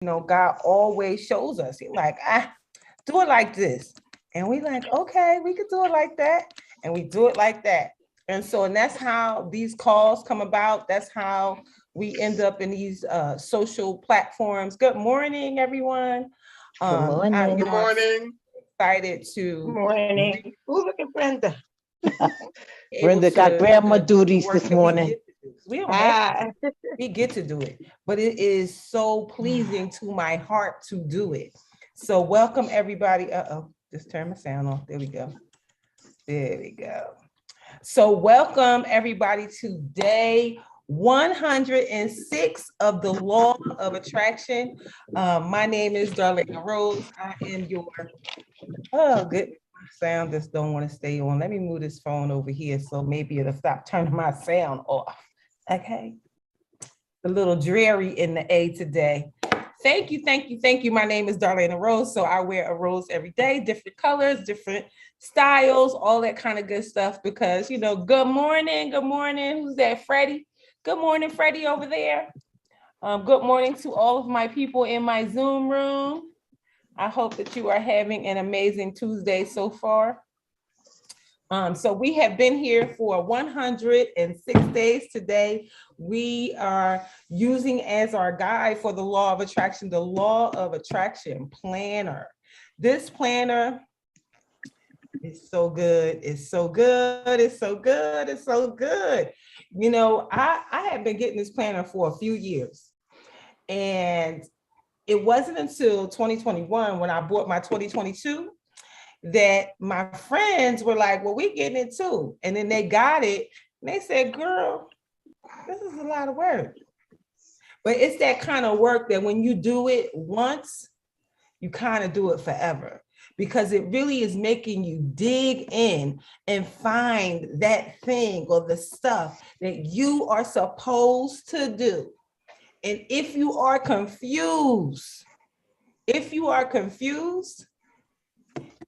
God always shows us. He's like, do it like this. And we like, okay, we could do it like that. And we do it like that. And that's how these calls come about. That's how we end up in these social platforms. Good morning, everyone. Good morning. Good morning. Excited Good to morning. Who's looking Brenda? Brenda got grandma duties this morning. We don't have to, we get to do it, but it is so pleasing to my heart to do it. So welcome everybody. Just turn my sound off. There we go. There we go. So welcome everybody to day 106 of the Law of Attraction. My name is Darlaina Rose. I am your, good sound just don't want to stay on. Let me move this phone over here so maybe it'll stop turning my sound off. Okay. A little dreary in the A today. Thank you. My name is Darlaina Rose. So I wear a rose every day, different colors, different styles, all that kind of good stuff because, good morning. Who's that, Freddie? Good morning, Freddie over there. Good morning to all of my people in my Zoom room. I hope that you are having an amazing Tuesday so far. So we have been here for 106 days today. We are using as our guide for the Law of Attraction, the Law of Attraction Planner. This planner is so good. It's so good. It's so good. It's so good. I have been getting this planner for a few years. And it wasn't until 2021 when I bought my 2022 that my friends were like, well, we getting it too. And then they got it and they said, girl, this is a lot of work. But it's that kind of work that when you do it once, you kind of do it forever because it really is making you dig in and find that thing or the stuff that you are supposed to do. And if you are confused,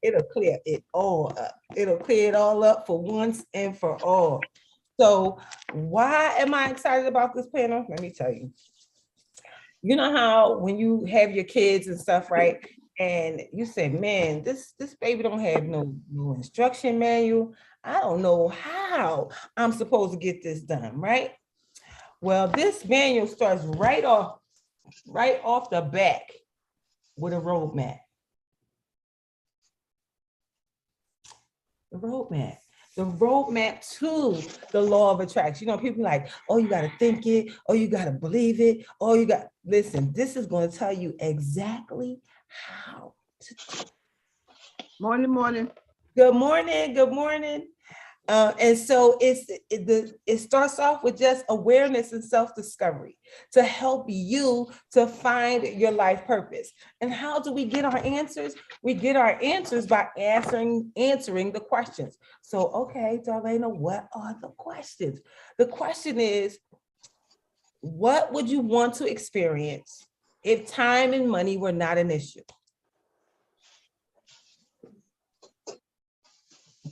it'll clear it all up. It'll clear it all up for once and for all. So why am I excited about this panel? Let me tell you. You know how when you have your kids and stuff, right? And you say, man, this baby don't have no instruction manual. I don't know how I'm supposed to get this done, right? Well, this manual starts right off the back with a roadmap. The roadmap to the law of attraction. People like, oh, you got to think it, or you got to believe it, or listen, this is going to tell you exactly how to do it. Morning. Good morning. And so it starts off with just awareness and self-discovery to help you to find your life purpose. And how do we get our answers? We get our answers by answering the questions. So, okay, Darlaina, what are the questions? The question is, what would you want to experience if time and money were not an issue?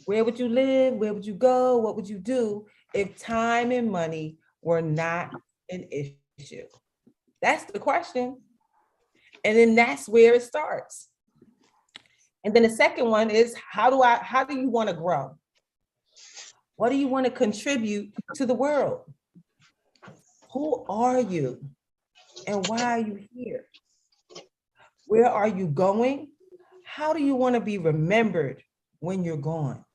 Where would you live? Where would you go? What would you do if time and money were not an issue? That's the question. And then that's where it starts. And then the second one is, how do you want to grow? What do you want to contribute to the world? Who are you? And why are you here? Where are you going? How do you want to be remembered when you're gone?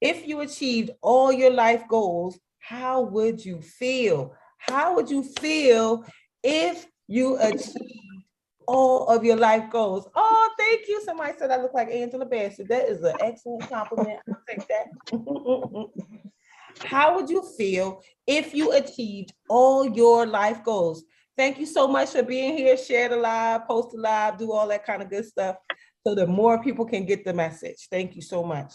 If you achieved all your life goals, how would you feel? How would you feel if you achieved all of your life goals? Oh, thank you. Somebody said I look like Angela Bassett. That is an excellent compliment. I'll take that. How would you feel if you achieved all your life goals? Thank you so much for being here. Share the live, post the live, do all that kind of good stuff so that more people can get the message. Thank you so much.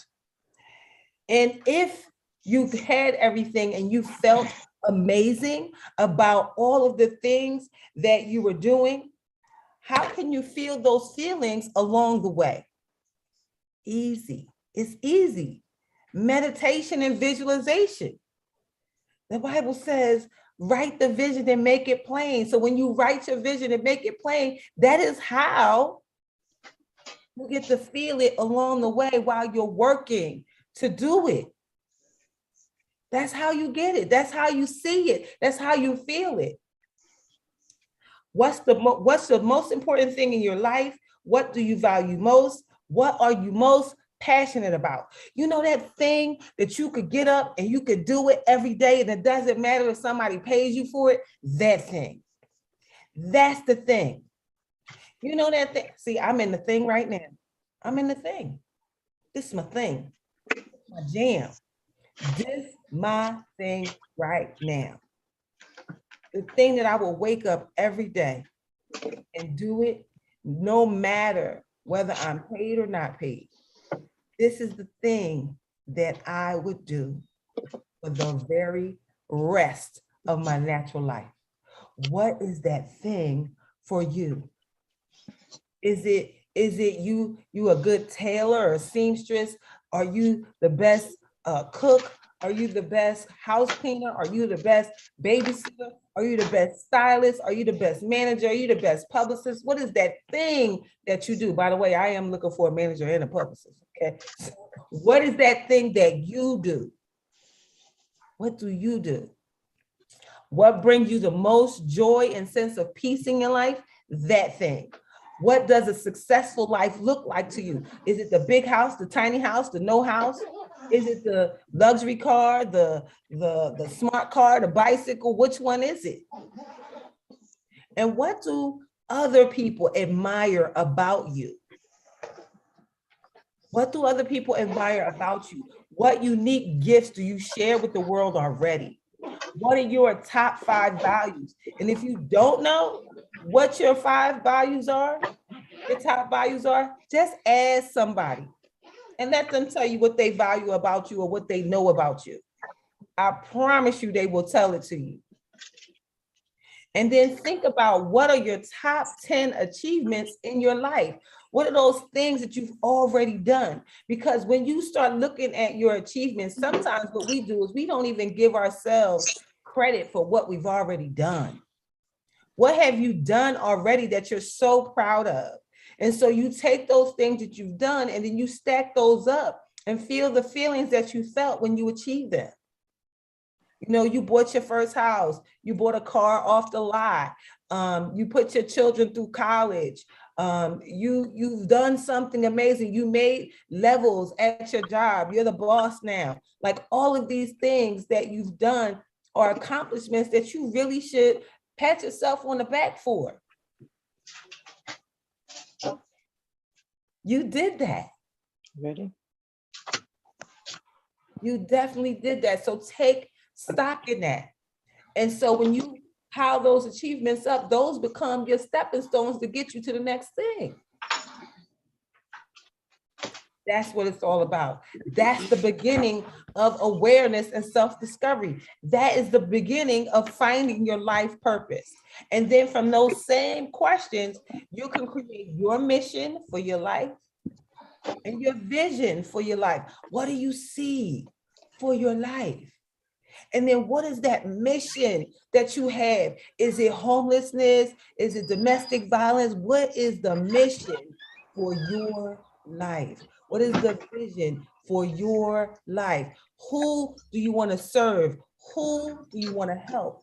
And if you had everything and you felt amazing about all of the things that you were doing, how can you feel those feelings along the way? Easy. It's easy. Meditation and visualization. The Bible says, Write the vision and make it plain. So when you write your vision and make it plain, that is how you get to feel it along the way while you're working to do it. That's how you get it. That's how you see it. That's how you feel it. What's the most important thing in your life? What do you value most? What are you most passionate about? You know, that thing that you could get up and you could do it every day, and it doesn't matter if somebody pays you for it. That thing. That's the thing. You know that thing. See, I'm in the thing right now. I'm in the thing. This is my thing. My jam. This my thing right now. The thing that I will wake up every day and do it no matter whether I'm paid or not paid. This is the thing that I would do for the very rest of my natural life. What is that thing for you? Is it you a good tailor or seamstress? Are you the best cook? Are you the best house cleaner? Are you the best babysitter? Are you the best stylist? Are you the best manager? Are you the best publicist? What is that thing that you do? By the way, I am looking for a manager and a publicist. Okay. So what is that thing that you do? What do you do? What brings you the most joy and sense of peace in your life? That thing. What does a successful life look like to you? Is it the big house, the tiny house, the no house? Is it the luxury car, the smart car, the bicycle? Which one is it? And what do other people admire about you? What do other people admire about you? What unique gifts do you share with the world already? What are your top 5 values? And if you don't know what your 5 values are, your top values are, just ask somebody and let them tell you what they value about you or what they know about you. I promise you they will tell it to you. And then think about, what are your top 10 achievements in your life? What are those things that you've already done? Because when you start looking at your achievements, sometimes what we do is we don't even give ourselves credit for what we've already done. What have you done already that you're so proud of? And so you take those things that you've done and then you stack those up and feel the feelings that you felt when you achieved them. You know, you bought your first house, you bought a car off the lot, you put your children through college, you've done something amazing, you made levels at your job, you're the boss now. Like, all of these things that you've done are accomplishments that you really should pat yourself on the back for. You did that. Ready? You definitely did that. So take stock in that. And so when you pile those achievements up, those become your stepping stones to get you to the next thing. That's what it's all about. That's the beginning of awareness and self-discovery. That is the beginning of finding your life purpose. And then from those same questions, you can create your mission for your life and your vision for your life. What do you see for your life? And then what is that mission that you have? Is it homelessness? Is it domestic violence? What is the mission for your life? What is the vision for your life? Who do you want to serve? Who do you want to help?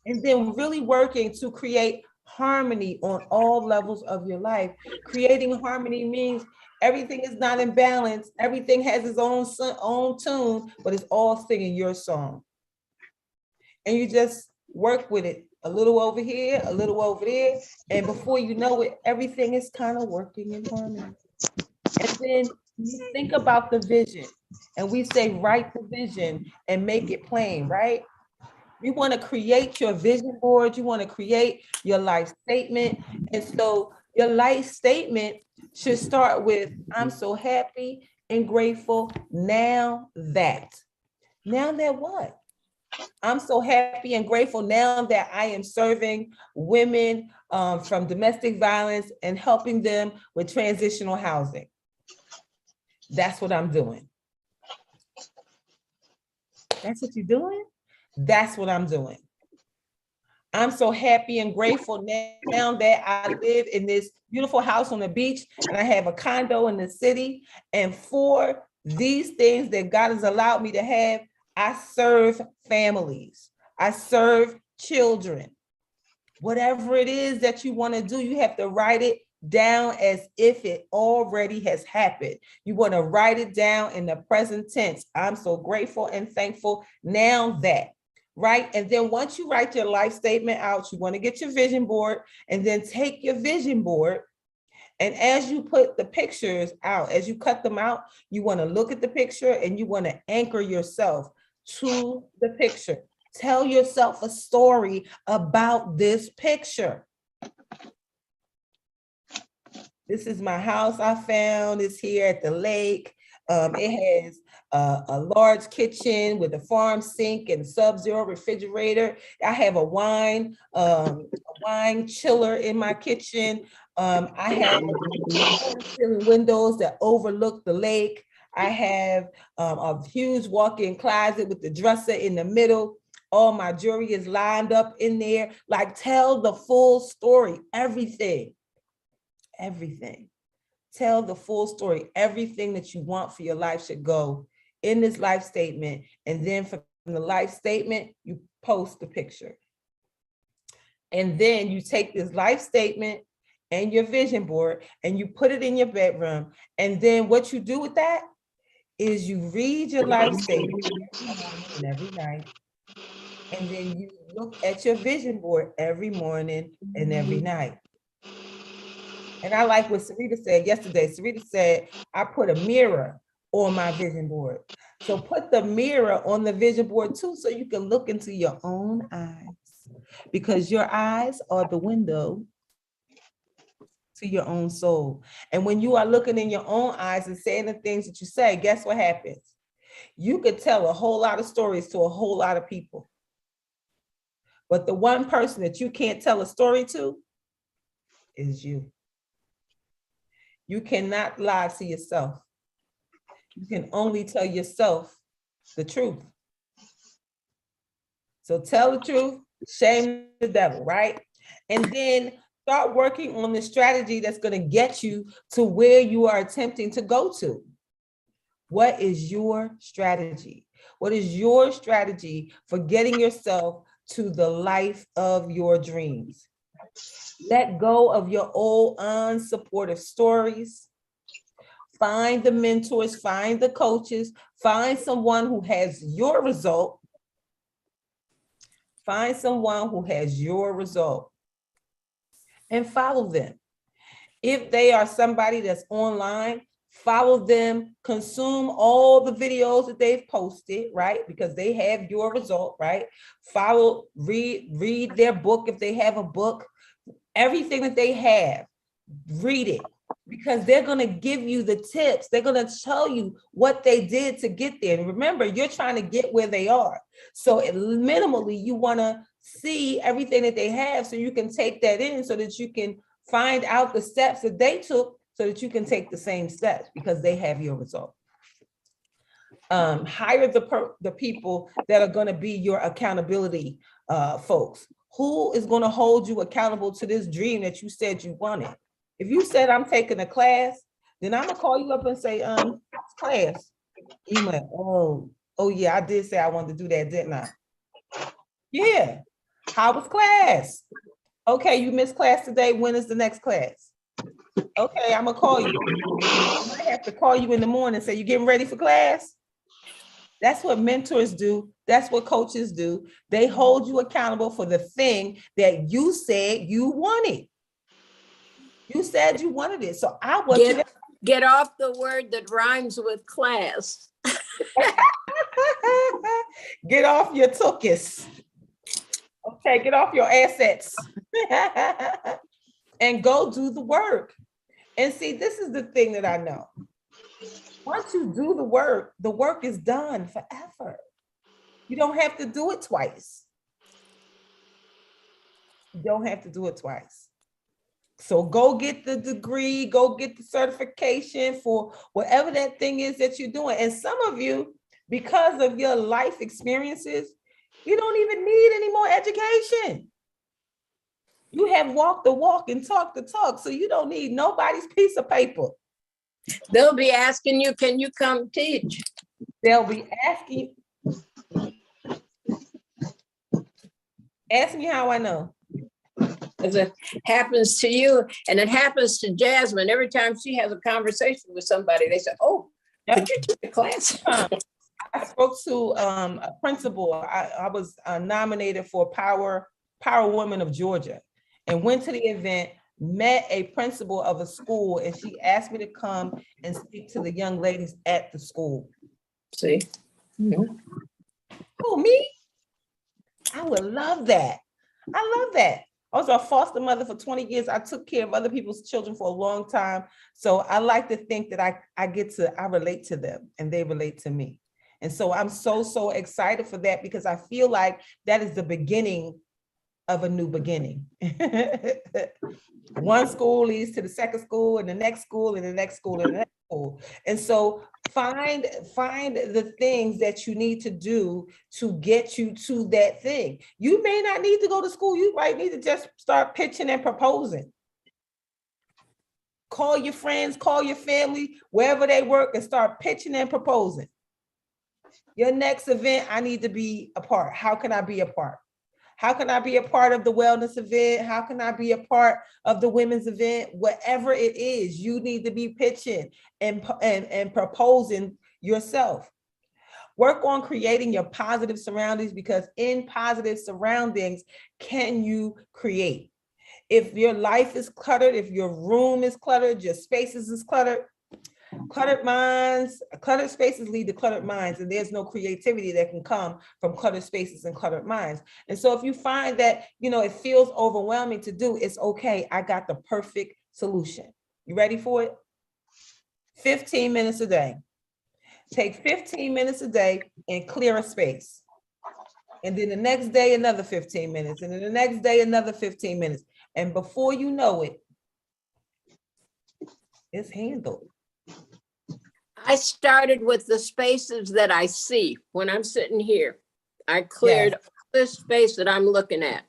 And then really working to create harmony on all levels of your life. Creating harmony means everything is not in balance. Everything has its own tune, but it's all singing your song. And you just work with it, a little over here, a little over there. And before you know it, everything is kind of working in harmony. And then you think about the vision, and we say, write the vision and make it plain, right? You want to create your vision board. You want to create your life statement. And so your life statement should start with, I'm so happy and grateful now that. Now that what? I'm so happy and grateful now that I am serving women from domestic violence and helping them with transitional housing. That's what I'm doing. That's what you're doing? That's what I'm doing. I'm so happy and grateful now that I live in this beautiful house on the beach and I have a condo in the city. And for these things that God has allowed me to have, I serve families. I serve children. Whatever it is that you want to do, you have to write it down as if it already has happened. You want to write it down in the present tense. I'm so grateful and thankful now that. Right? And then once you write your life statement out, you want to get your vision board and then take your vision board. And as you put the pictures out, as you cut them out, you want to look at the picture and you want to anchor yourself to the picture. Tell yourself a story about this picture. This is my house I found. It's here at the lake. It has a large kitchen with a farm sink and sub-zero refrigerator. I have a wine chiller in my kitchen. I have windows that overlook the lake. I have a huge walk-in closet with the dresser in the middle. All my jewelry is lined up in there. Like, tell the full story, everything. Tell the full story. Everything that you want for your life should go in this life statement. And then from the life statement, you post the picture. And then you take this life statement and your vision board and you put it in your bedroom. And then what you do with that is you read your life statement every morning and every night. And then you look at your vision board every morning and every night. And I like what Sarita said yesterday. Sarita said, I put a mirror on my vision board. So put the mirror on the vision board too, so you can look into your own eyes, because your eyes are the window to your own soul. And when you are looking in your own eyes and saying the things that you say, guess what happens? You could tell a whole lot of stories to a whole lot of people. But the one person that you can't tell a story to is you. You cannot lie to yourself. You can only tell yourself the truth. So tell the truth, shame the devil, right? And then start working on the strategy that's going to get you to where you are attempting to go to. What is your strategy? What is your strategy for getting yourself to the life of your dreams? Let go of your old unsupportive stories. Find the mentors, find the coaches, find someone who has your result. Find someone who has your result and follow them. If they are somebody that's online, follow them, consume all the videos that they've posted, right? Because they have your result, right? Follow, read their book if they have a book. Everything that they have, read it, because they're going to give you the tips. They're going to tell you what they did to get there. And remember, you're trying to get where they are. So minimally, you want to see everything that they have so you can take that in, so that you can find out the steps that they took so that you can take the same steps, because they have your result. Hire the people that are going to be your accountability folks. Who is going to hold you accountable to this dream that you said you wanted? If you said, I'm taking a class, then I'm going to call you up and say, class. You went, oh yeah, I did say I wanted to do that, didn't I? Yeah. How was class? Okay, you missed class today. When is the next class? Okay, I'm going to call you. I might have to call you in the morning and say, you getting ready for class? That's what mentors do. That's what coaches do. They hold you accountable for the thing that you said you wanted. You said you wanted it. So I want you to get off the word that rhymes with class. Get off your tuchus. Okay, get off your assets. And go do the work. And see, this is the thing that I know. Once you do the work is done forever. You don't have to do it twice. You don't have to do it twice. So go get the degree, go get the certification for whatever that thing is that you're doing. And some of you, Because of your life experiences, you don't even need any more education. You have walked the walk and talked the talk, so you don't need nobody's piece of paper. They'll be asking you, can you come teach? They'll be asking, ask me how I know. As it happens to you, and it happens to Jasmine every time she has a conversation with somebody. They say, "Oh, could you teach a class?" I spoke to a principal. I was nominated for Power Woman of Georgia, and went to the event. Met a principal of a school, and she asked me to come and speak to the young ladies at the school. See, Who, me? I would love that. I love that. I was a foster mother for 20 years. I took care of other people's children for a long time. So I like to think that I relate to them and they relate to me. And so I'm so excited for that, because I feel like that is the beginning of a new beginning. One school leads to the second school and the next school and the next school and the next school. And so find the things that you need to do to get you to that thing. You may not need to go to school. You might need to just start pitching and proposing. Call your friends, call your family, wherever they work, and start pitching and proposing. Your next event, I need to be a part. How can I be a part? How can I be a part of the wellness event? How can I be a part of the women's event? Whatever it is, you need to be pitching and proposing yourself. Work on creating your positive surroundings, because in positive surroundings can you create. If your life is cluttered, if your room is cluttered, your spaces is cluttered, cluttered minds, cluttered spaces lead to cluttered minds, and there's no creativity that can come from cluttered spaces and cluttered minds. And so if you find that, it feels overwhelming to do, it's okay. I got the perfect solution. You ready for it? 15 minutes a day. Take 15 minutes a day and clear a space. And then the next day, another 15 minutes. And then the next day, another 15 minutes. And before you know it, it's handled. I started with the spaces that I see when I'm sitting here. I cleared this space that I'm looking at,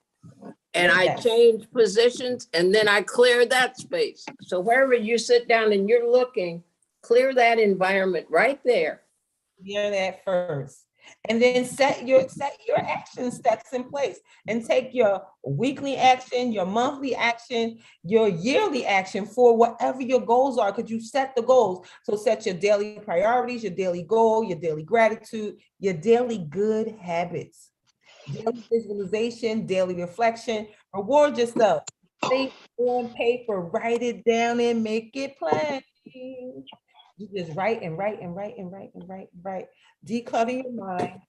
and I changed positions, and then I cleared that space. So wherever you sit down and you're looking, clear that environment right there. Clear that first. And then set your action steps in place, and take your weekly action, your monthly action, your yearly action for whatever your goals are, because you set the goals. So set your daily priorities, your daily goal, your daily gratitude, your daily good habits, daily visualization, daily reflection. Reward yourself. Think on paper, write it down and make it plain. You just write and write and write and write and write and write. Declutter your mind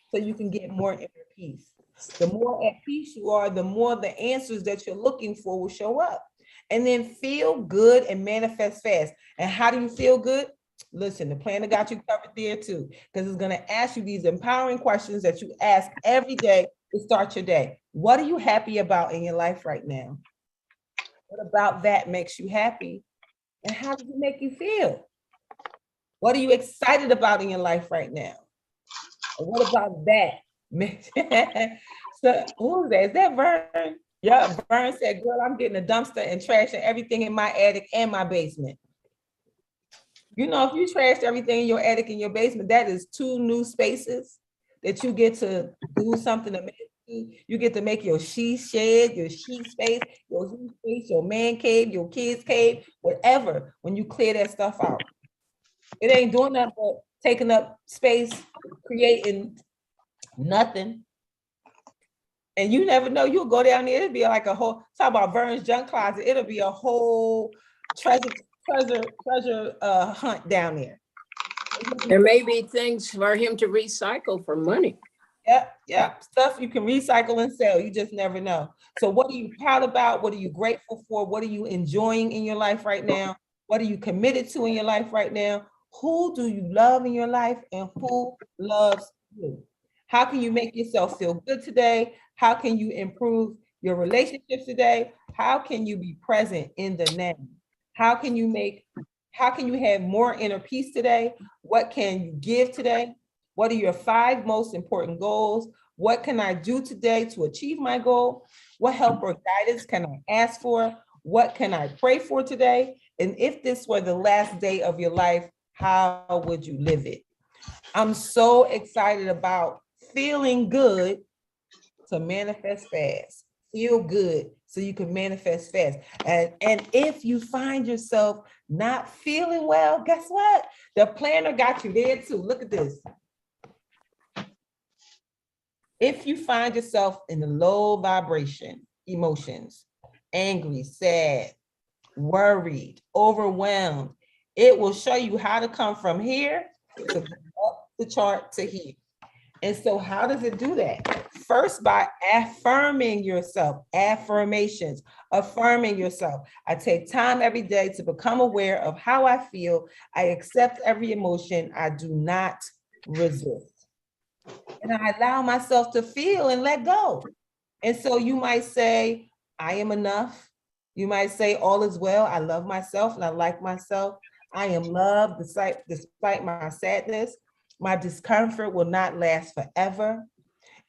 so you can get more inner peace. The more at peace you are, the more the answers that you're looking for will show up. And then feel good and manifest fast. And how do you feel good? Listen, the planner got you covered there too, because it's going to ask you these empowering questions that you ask every day to start your day. What are you happy about in your life right now? What about that makes you happy? And how does it make you feel? What are you excited about in your life right now? And what about that? So who is that? Is that Vern? Yeah, Vern said, girl, I'm getting a dumpster and trashing everything in my attic and my basement. If you trashed everything in your attic and your basement, that is 2 new spaces that you get to do something to make. You get to make your she shed, your she space, your he space, your man cave, your kids cave, whatever, when you clear that stuff out. It ain't doing nothing but taking up space, creating nothing. And you never know, you'll go down there, it'll be like a whole, talk about Vern's junk closet, it'll be a whole treasure hunt down there. There may be things for him to recycle for money. Yep. Stuff you can recycle and sell. You just never know. So what are you proud about? What are you grateful for? What are you enjoying in your life right now? What are you committed to in your life right now? Who do you love in your life, and who loves you? How can you make yourself feel good today? How can you improve your relationships today? How can you be present in the now? How can you have more inner peace today? What can you give today? What are your 5 most important goals? What can I do today to achieve my goal? What help or guidance can I ask for? What can I pray for today? And if this were the last day of your life, how would you live it? I'm so excited about feeling good to manifest fast. Feel good so you can manifest fast. And if you find yourself not feeling well, guess what? The planner got you there too. Look at this. If you find yourself in the low vibration emotions, angry, sad, worried, overwhelmed, it will show you how to come from here to up the chart to here. And so how does it do that? First, by affirming yourself, affirmations, affirming yourself. I take time every day to become aware of how I feel. I accept every emotion. I do not resist. And I allow myself to feel and let go. And so you might say, I am enough. You might say, all is well. I love myself and I like myself. I am loved despite my sadness. My discomfort will not last forever.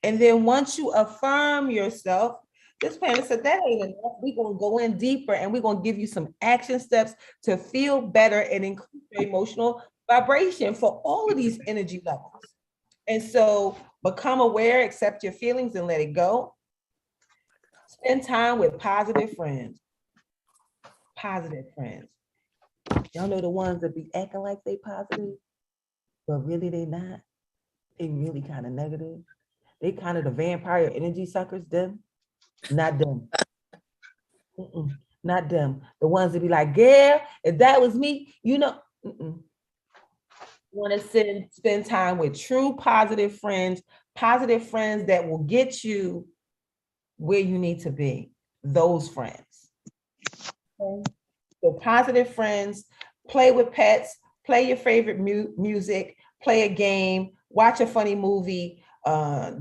And then once you affirm yourself, this planner said that ain't enough. We're going to go in deeper and we're going to give you some action steps to feel better and increase your emotional vibration for all of these energy levels. And so become aware, accept your feelings and let it go. Spend time with positive friends. Positive friends. Y'all know the ones that be acting like they positive, but really they not. They really kind of negative. They kind of the vampire energy suckers, them. Not them. Not them. The ones that be like, yeah, if that was me, you know. Want to spend time with true positive friends that will get you where you need to be. Those friends. Okay? So positive friends, play with pets, play your favorite music, play a game, watch a funny movie,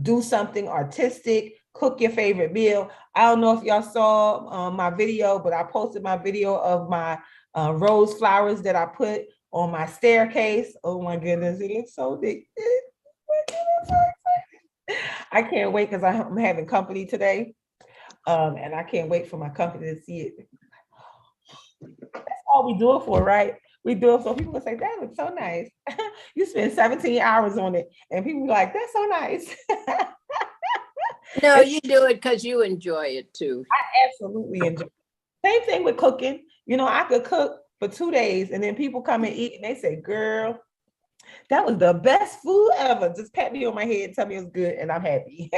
do something artistic, cook your favorite meal. I don't know if y'all saw my video, but I posted my video of my rose flowers that I put on my staircase. Oh my goodness, it looks so big. I can't wait because I'm having company today. And I can't wait for my company to see it. That's all we do it for, right? We do it so people will say, that looks so nice. You spend 17 hours on it and people be like, that's so nice. No, you do it because you enjoy it too. I absolutely enjoy it. Same thing with cooking. You know, I could cook for 2 days and then people come and eat and they say, girl, that was the best food ever. Just pat me on my head and tell me it was good and I'm happy.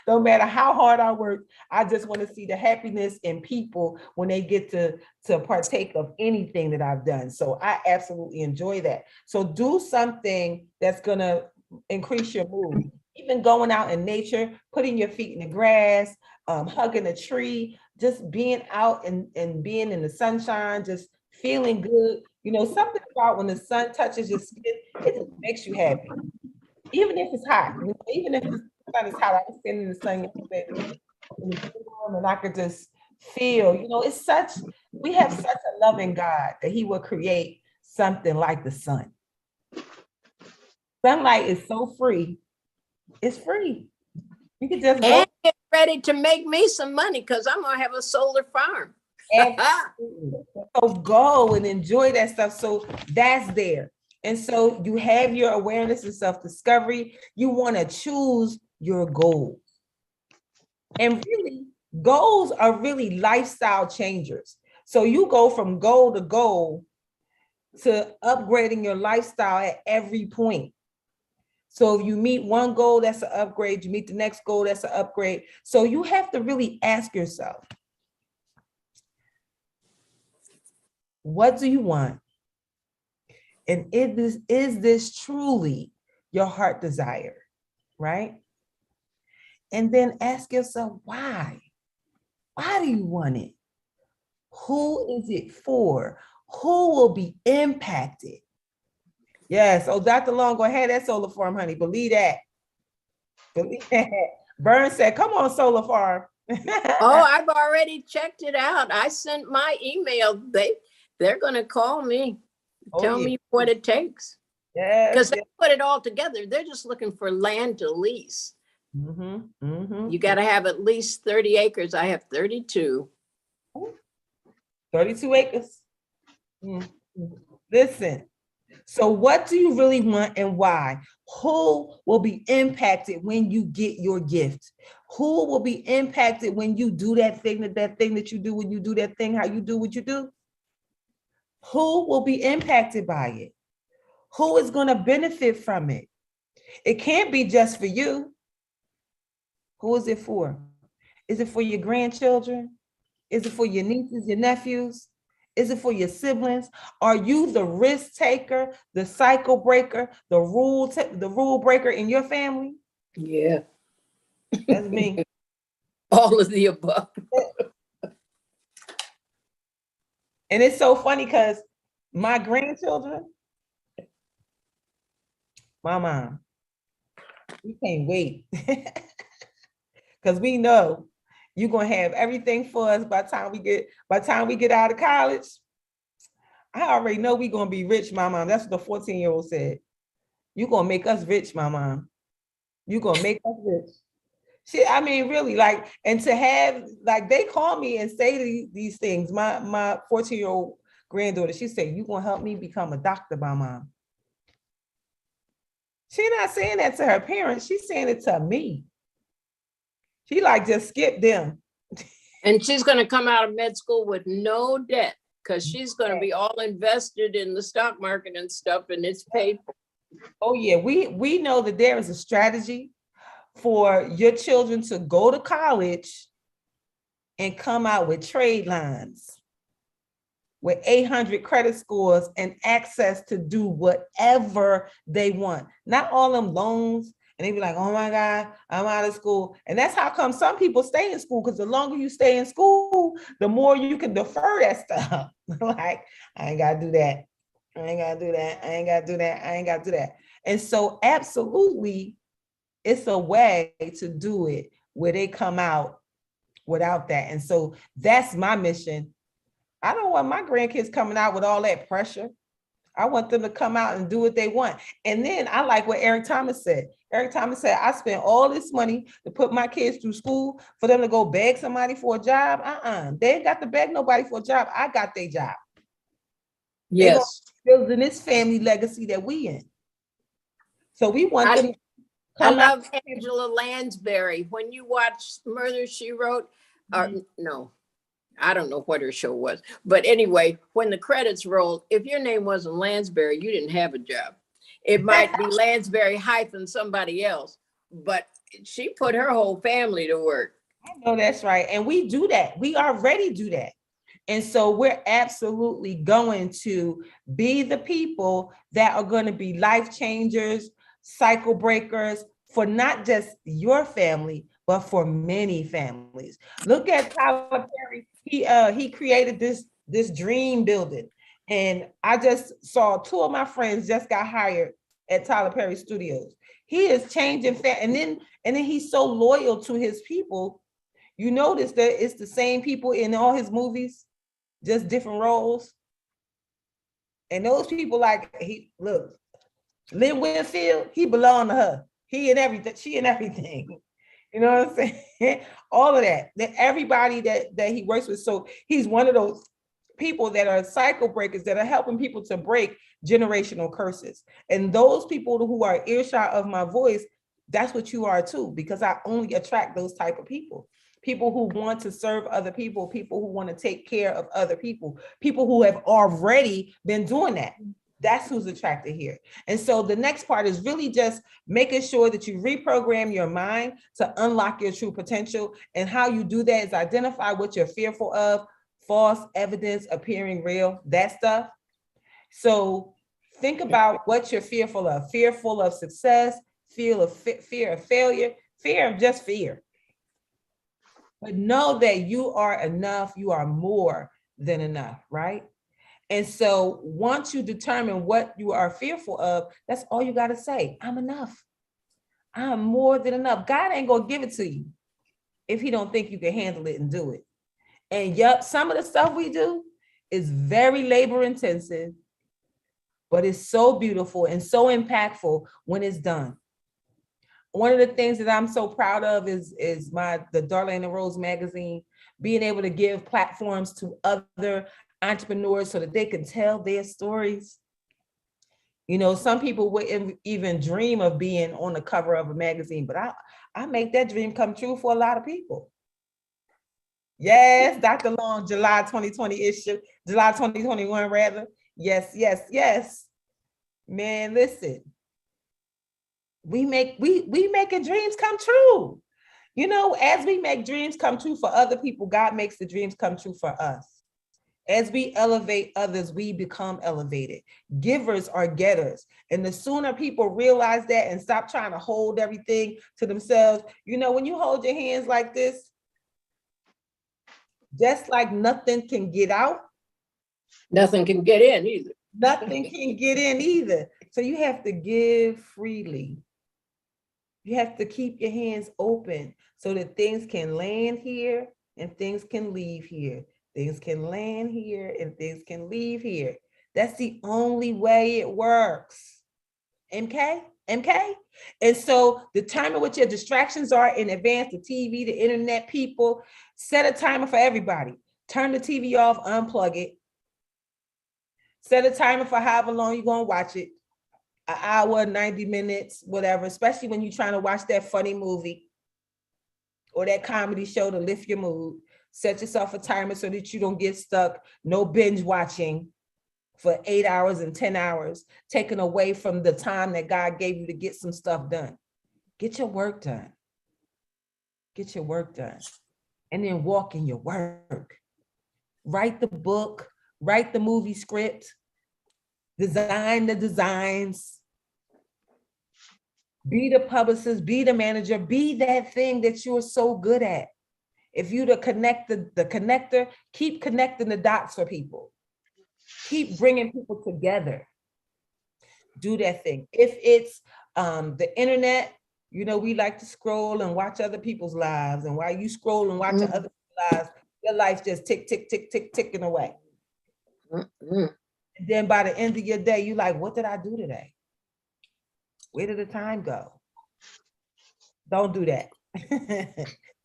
No matter how hard I work, I just want to see the happiness in people when they get to partake of anything that I've done. So I absolutely enjoy that. So do something that's going to increase your mood. Even going out in nature, putting your feet in the grass, hugging a tree, just being out and being in the sunshine, just feeling good. You know, something about when the sun touches your skin, it just makes you happy. Even if it's hot, you know, even if the sun is hot, I was sitting in the sun yesterday and I could just feel, you know, we have such a loving God that he will create something like the sun. Sunlight is so free. It's free. You can just and get ready to make me some money because I'm gonna have a solar farm. So go and enjoy that stuff. So that's there. And so you have your awareness and self-discovery. You want to choose your goals. And really, goals are really lifestyle changers. So you go from goal to goal to upgrading your lifestyle at every point. So if you meet one goal, that's an upgrade. You meet the next goal, that's an upgrade. So you have to really ask yourself, what do you want? And is this truly your heart desire, right? And then ask yourself, why? Why do you want it? Who is it for? Who will be impacted? Yes. Oh, Dr. Long, go ahead, that solar farm, honey. Believe that. Believe that. Burn said, come on, solar farm. Oh, I've already checked it out. I sent my email. They're going to call me, tell me what it takes. Yes. Because they put it all together. They're just looking for land to lease. You got to have at least 30 acres. I have 32. 32 acres. Listen. So what do you really want and why? Who will be impacted when you get your gift? Who will be impacted when you do that thing that you do, when you do that thing, how you do what you do? Who will be impacted by it? Who is going to benefit from it? It can't be just for you. Who is it for? Is it for your grandchildren? Is it for your nieces, your nephews? Is it for your siblings? Are you the risk taker, the cycle breaker, the rule breaker in your family? Yeah. That's me. All of the above. And it's so funny because my grandchildren, my mom, we can't wait. Because we know you're gonna have everything for us by the time we get out of college. I already know we're gonna be rich, my mom. That's what the 14-year-old said. You're gonna make us rich, my mom. You're gonna make us rich. I mean, really, like, and to have, like, they call me and say these things. My 14-year-old granddaughter, she said, "You gonna help me become a doctor, my mom." She's not saying that to her parents. She's saying it to me. She like, just skip them. And she's going to come out of med school with no debt because she's going to be all invested in the stock market and stuff, and it's paid for. Oh yeah, we know that there is a strategy for your children to go to college and come out with trade lines with 800 credit scores and access to do whatever they want. Not all them loans. And they be like, oh my God, I'm out of school. And that's how come some people stay in school, because the longer you stay in school, the more you can defer that stuff. Like, I ain't got to do that. I ain't got to do that. I ain't got to do that. I ain't got to do that. And so absolutely, it's a way to do it where they come out without that. And so that's my mission. I don't want my grandkids coming out with all that pressure. I want them to come out and do what they want. And then I like what Eric Thomas said. Eric Thomas said, I spent all this money to put my kids through school for them to go beg somebody for a job. They ain't got to beg nobody for a job. I got their job. Yes. Building this family legacy that we in. So we want them to come I out. love Angela Lansbury. When you watch Murder, She Wrote, no, I don't know what her show was. But anyway, when the credits rolled, if your name wasn't Lansbury, you didn't have a job. It might be Lansbury hyphen somebody else, but she put her whole family to work. I know that's right. And we do that. We already do that. And so we're absolutely going to be the people that are going to be life changers, cycle breakers for not just your family, but for many families. Look at Tyler Perry. He created this dream building. And I just saw 2 of my friends just got hired at Tyler Perry Studios. He is changing, and then he's so loyal to his people. You notice that it's the same people in all his movies, just different roles. And those people, like, Lynn Winfield, he belonged to her. He and everything, she and everything. You know what I'm saying? All of that everybody that he works with. So he's one of those people that are cycle breakers that are helping people to break generational curses. And those people who are earshot of my voice, that's what you are too, because I only attract those type of people. People who want to serve other people, people who want to take care of other people, people who have already been doing that. That's who's attracted here. And so the next part is really just making sure that you reprogram your mind to unlock your true potential. And how you do that is identify what you're fearful of, false evidence appearing real, that stuff. So think about what you're fearful of success, fear of failure, fear of just fear. But know that you are enough, you are more than enough, right? And so once you determine what you are fearful of, that's all you got to say. I'm enough. I'm more than enough. God ain't going to give it to you if he don't think you can handle it and do it. And yep, some of the stuff we do is very labor intensive, but it's so beautiful and so impactful when it's done. One of the things that I'm so proud of is the Darlaina Rose magazine, being able to give platforms to other entrepreneurs so that they can tell their stories. You know, some people wouldn't even dream of being on the cover of a magazine, but I make that dream come true for a lot of people. Yes, Dr. Long, July 2020 issue, July 2021 rather. Yes, yes, yes. Man, listen. We making dreams come true. You know, as we make dreams come true for other people, God makes the dreams come true for us. As we elevate others, we become elevated. Givers are getters. And the sooner people realize that and stop trying to hold everything to themselves, you know, when you hold your hands like this, just like nothing can get out, Nothing can get in either. nothing can get in either. So you have to give freely. You have to keep your hands open so that things can land here and things can leave here. Things can land here and things can leave here. That's the only way it works. MK? MK? And so determine what your distractions are in advance, the TV, the internet, people. Set a timer for everybody. Turn the TV off, unplug it. Set a timer for however long you're going to watch it. An hour, 90 minutes, whatever, especially when you're trying to watch that funny movie or that comedy show to lift your mood. Set yourself a timer so that you don't get stuck. No binge watching for 8 hours and 10 hours, taken away from the time that God gave you to get some stuff done. Get your work done. Get your work done. And then walk in your work. Write the book, write the movie script, design the designs, be the publicist, be the manager, be that thing that you're so good at. If you're the connector, keep connecting the dots for people. Keep bringing people together. Do that thing. If it's the internet, you know, we like to scroll and watch other people's lives. And while you scroll and watch other people's lives, your life just tick, tick, tick, tick, ticking away. And then by the end of your day, you like, what did I do today? Where did the time go? Don't do that.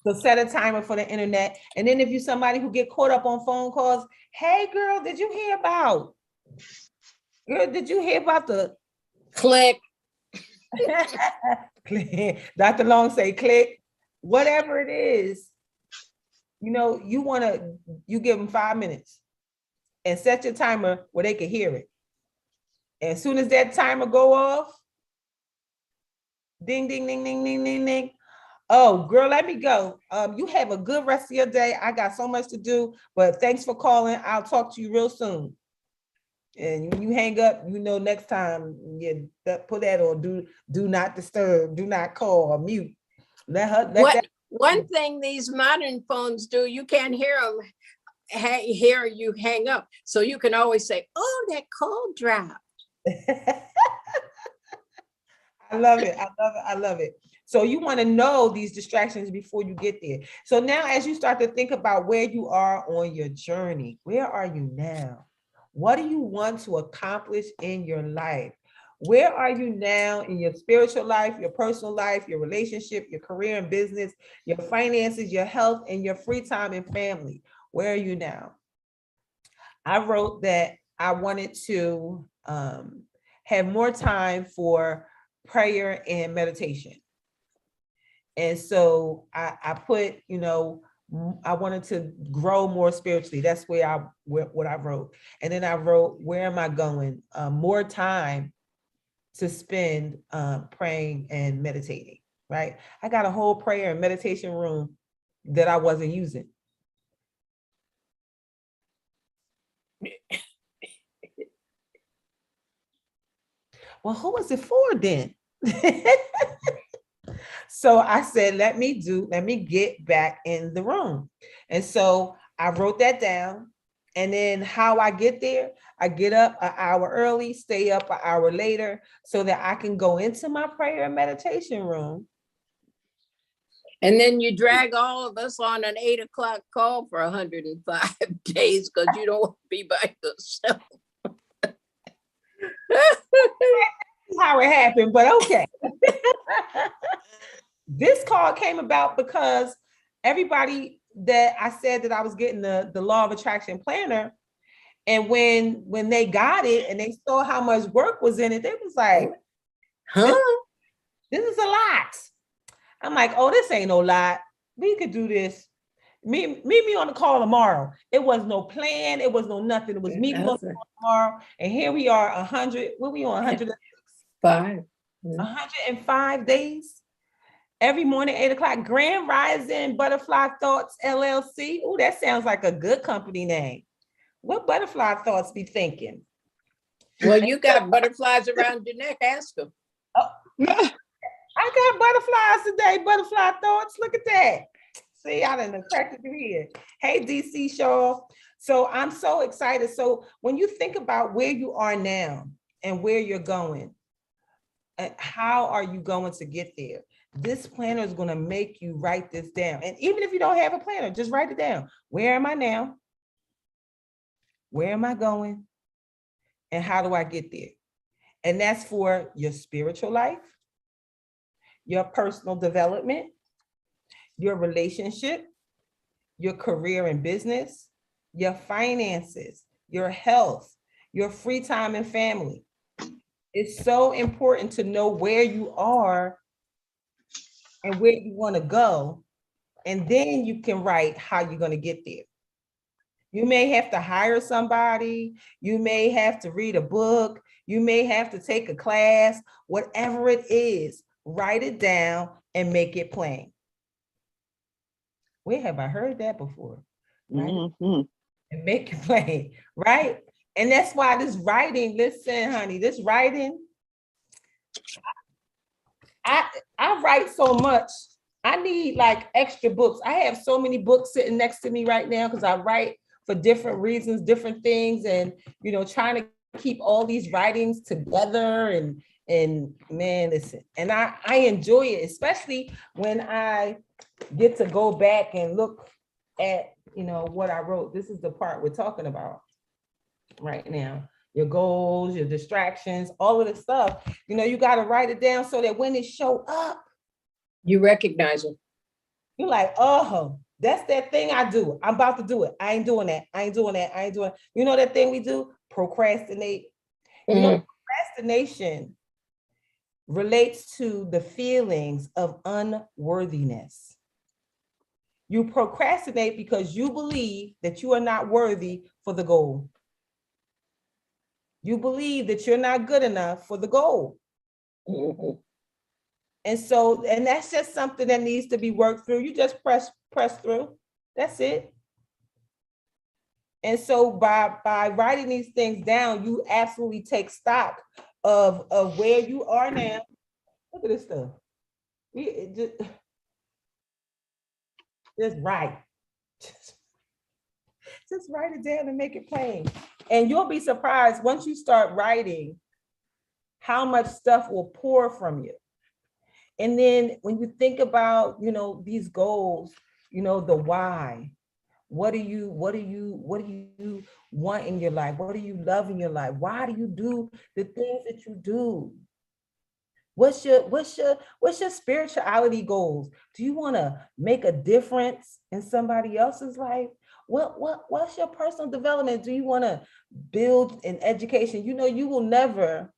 So set a timer for the internet. And then if you're somebody who get caught up on phone calls, hey girl, did you hear about the Click. click? Dr. Long say click, whatever it is, you know, you give them 5 minutes and set your timer where they can hear it. And as soon as that timer go off, ding, ding, ding, ding, ding, ding, ding. Oh, girl, let me go. You have a good rest of your day. I got so much to do, but thanks for calling. I'll talk to you real soon. And when you hang up, you know, next time you put that on do not disturb, do not call, or mute. One thing these modern phones do, you can't hear them hear you hang up. So you can always say, oh, that call dropped. I love it. I love it. I love it. So you want to know these distractions before you get there. So now as you start to think about where you are on your journey, where are you now? What do you want to accomplish in your life? Where are you now in your spiritual life, your personal life, your relationship, your career and business, your finances, your health, and your free time and family? Where are you now? I wrote that I wanted to have more time for prayer and meditation. And so I put, you know, I wanted to grow more spiritually. That's what I wrote. And then I wrote, where am I going? More time to spend praying and meditating, right? I got a whole prayer and meditation room that I wasn't using. Well, who was it for then? So I said, let me get back in the room. And so I wrote that down. And then how I get there, I get up an hour early, stay up an hour later so that I can go into my prayer and meditation room. And then you drag all of us on an 8 o'clock call for 105 days because you don't want to be by yourself. How it happened, but okay. This call came about because everybody that I said that I was getting the law of attraction planner, and when they got it and they saw how much work was in it, they was like, this is a lot. I'm like, oh, this ain't no lot. We could do this. Meet me on the call tomorrow. It was no plan. It was no nothing. It was me on the call tomorrow. And here we are, 100. What we on? 105. 105 days. Every morning, 8 o'clock. Grand Rising Butterfly Thoughts LLC. Oh, that sounds like a good company name. What Butterfly Thoughts be thinking? Well, you got butterflies around your neck. Ask them. Oh, I got butterflies today. Butterfly Thoughts. Look at that. See, I done attracted you here. Hey, DC Shaw. So I'm so excited. So when you think about where you are now and where you're going, how are you going to get there? This planner is going to make you write this down. And even if you don't have a planner, just write it down. Where am I now? Where am I going? And how do I get there? And that's for your spiritual life, your personal development, your relationship, your career and business, your finances, your health, your free time and family. It's so important to know where you are and where you want to go. And then you can write how you're going to get there. You may have to hire somebody. You may have to read a book. You may have to take a class, whatever it is, write it down and make it plain. Where have I heard that before? Right? Mm-hmm. And make it plain, right? And that's why this writing, listen, honey, this writing, I write so much. I need like extra books. I have so many books sitting next to me right now because I write for different reasons, different things, and trying to keep all these writings together. And man, listen, and I enjoy it, especially when I get to go back and look at what I wrote. This is the part we're talking about right now. Your goals, your distractions, all of this stuff. You got to write it down so that when it show up, you recognize it. You're like, oh, that's that thing I do. I'm about to do it. I ain't doing that. I ain't doing that. I ain't doing. You know that thing we do? Procrastinate. Mm-hmm. Procrastination relates to the feelings of unworthiness. You procrastinate because you believe that you are not worthy for the goal. You believe that you're not good enough for the goal. Mm-hmm. And that's just something that needs to be worked through. You just press through. That's it. And so by writing these things down, you absolutely take stock of where you are now. Look at this stuff. Just write. Just write it down and make it plain. And you'll be surprised once you start writing how much stuff will pour from you. And then when you think about, these goals, the why, what do you want in your life? What do you love in your life? Why do you do the things that you do? What's your spirituality goals? Do you want to make a difference in somebody else's life? What's your personal development? Do you want to build an education? You will never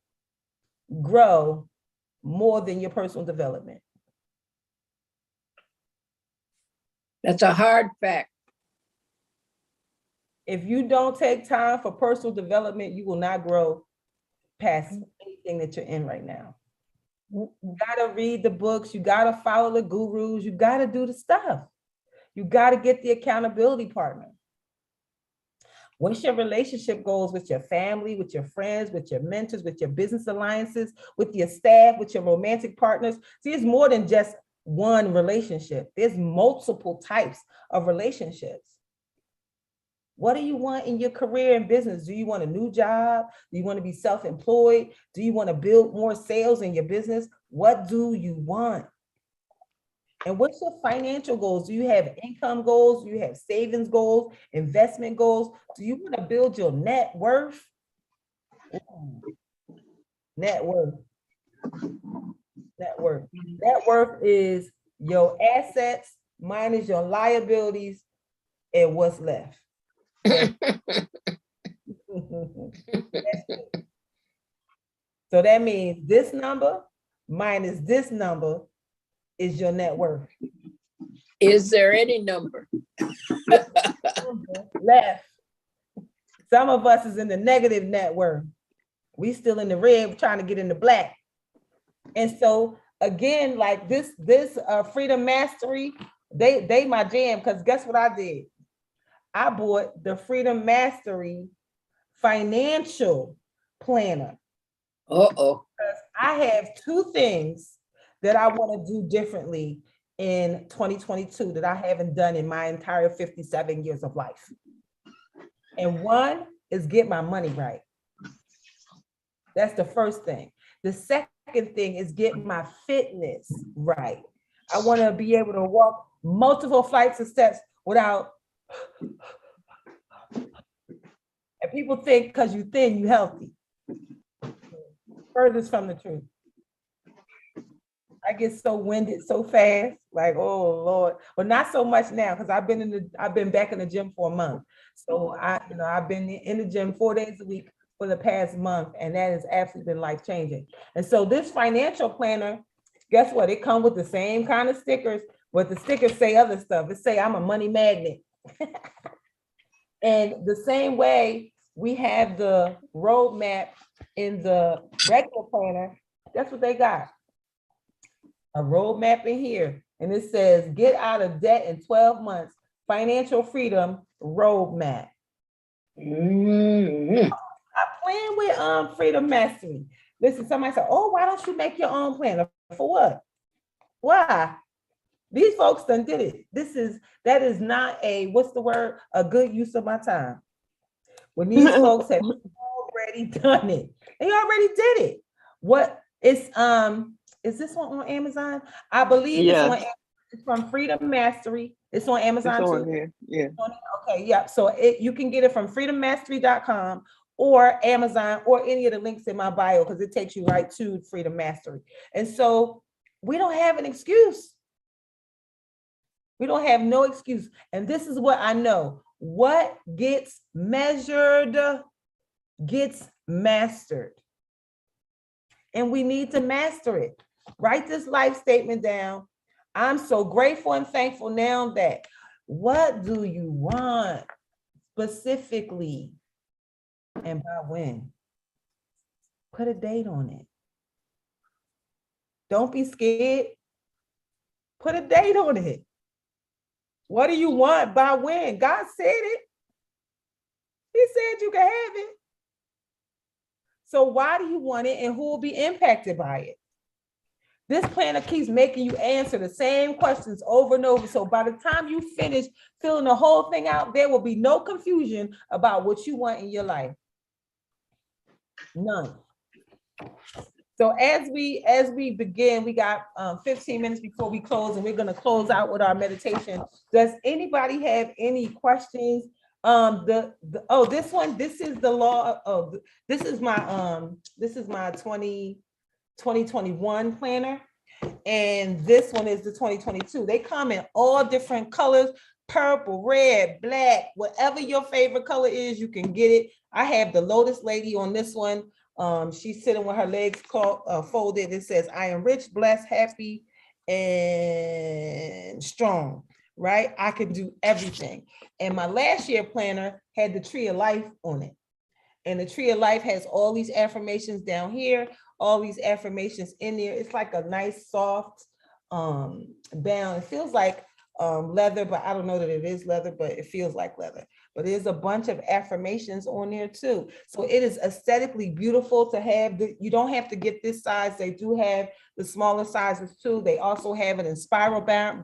grow more than your personal development. That's a hard fact. If you don't take time for personal development, you will not grow past anything that you're in right now. You gotta read the books, you gotta follow the gurus, you gotta do the stuff. You gotta get the accountability partner. What's your relationship goals with your family, with your friends, with your mentors, with your business alliances, with your staff, with your romantic partners? See, it's more than just one relationship. There's multiple types of relationships. What do you want in your career and business? Do you want a new job? Do you want to be self-employed? Do you want to build more sales in your business? What do you want? And what's your financial goals? Do you have income goals? Do you have savings goals, investment goals? Do you want to build your net worth? Ooh. Net worth. Net worth. Net worth is your assets minus your liabilities and what's left. So that means this number minus this number is your net worth. Is there any number? Left. Some of us is in the negative net worth. We still in the red, trying to get in the black. And so again, like this Freedom Mastery, they my jam, because guess what I did? I bought the Freedom Mastery financial planner. Uh-oh. I have two things that I want to do differently in 2022 that I haven't done in my entire 57 years of life. And one is get my money right. That's the first thing. The second thing is get my fitness right. I want to be able to walk multiple flights of steps without, and people think because you thin, you healthy. Furthest from the truth. I get so winded so fast, like, oh Lord. Well, not so much now, because I've been back in the gym for a month. So I've been in the gym 4 days a week for the past month, and that has absolutely been life-changing. And so this financial planner, guess what? It comes with the same kind of stickers, but the stickers say other stuff. It say I'm a money magnet. And the same way we have the roadmap in the regular planner, that's what they got. A roadmap in here. And it says, get out of debt in 12 months, financial freedom roadmap. Mm-hmm. I plan with Freedom Mastery. Listen, somebody said, oh, why don't you make your own planner? For what? Why? These folks done did it. That is not what's the word? A good use of my time. When these folks have already done it. They already did it. What is this one on Amazon? I believe it's from Freedom Mastery. It's on Amazon It's too. on there. Yeah. Okay, yeah. So you can get it from freedommastery.com or Amazon or any of the links in my bio, because it takes you right to Freedom Mastery. And so we don't have an excuse. We don't have no excuse. And this is what I know. What gets measured gets mastered. And we need to master it. Write this life statement down. I'm so grateful and thankful now that what do you want specifically and by when? Put a date on it. Don't be scared. Put a date on it. What do you want by when? God said it. He said you can have it. So why do you want it and who will be impacted by it? This planner keeps making you answer the same questions over and over. So by the time you finish filling the whole thing out, there will be no confusion about what you want in your life. None. So as we begin, we got 15 minutes before we close, and we're going to close out with our meditation. Does anybody have any questions? This one, this is the law. This is my 2021 planner, and this one is the 2022. They come in all different colors: purple, red, black, whatever your favorite color is, you can get it. I have the Lotus Lady on this one. She's sitting with her legs folded. It says, I am rich, blessed, happy, and strong, right? I can do everything. And my last year planner had the Tree of Life on it. And the Tree of Life has all these affirmations down here, all these affirmations in there. It's like a nice, soft bound. It feels like leather, but I don't know that it is leather, but it feels like leather. But there's a bunch of affirmations on there too. So it is aesthetically beautiful to have. You don't have to get this size. They do have the smaller sizes too. They also have it in spiral bound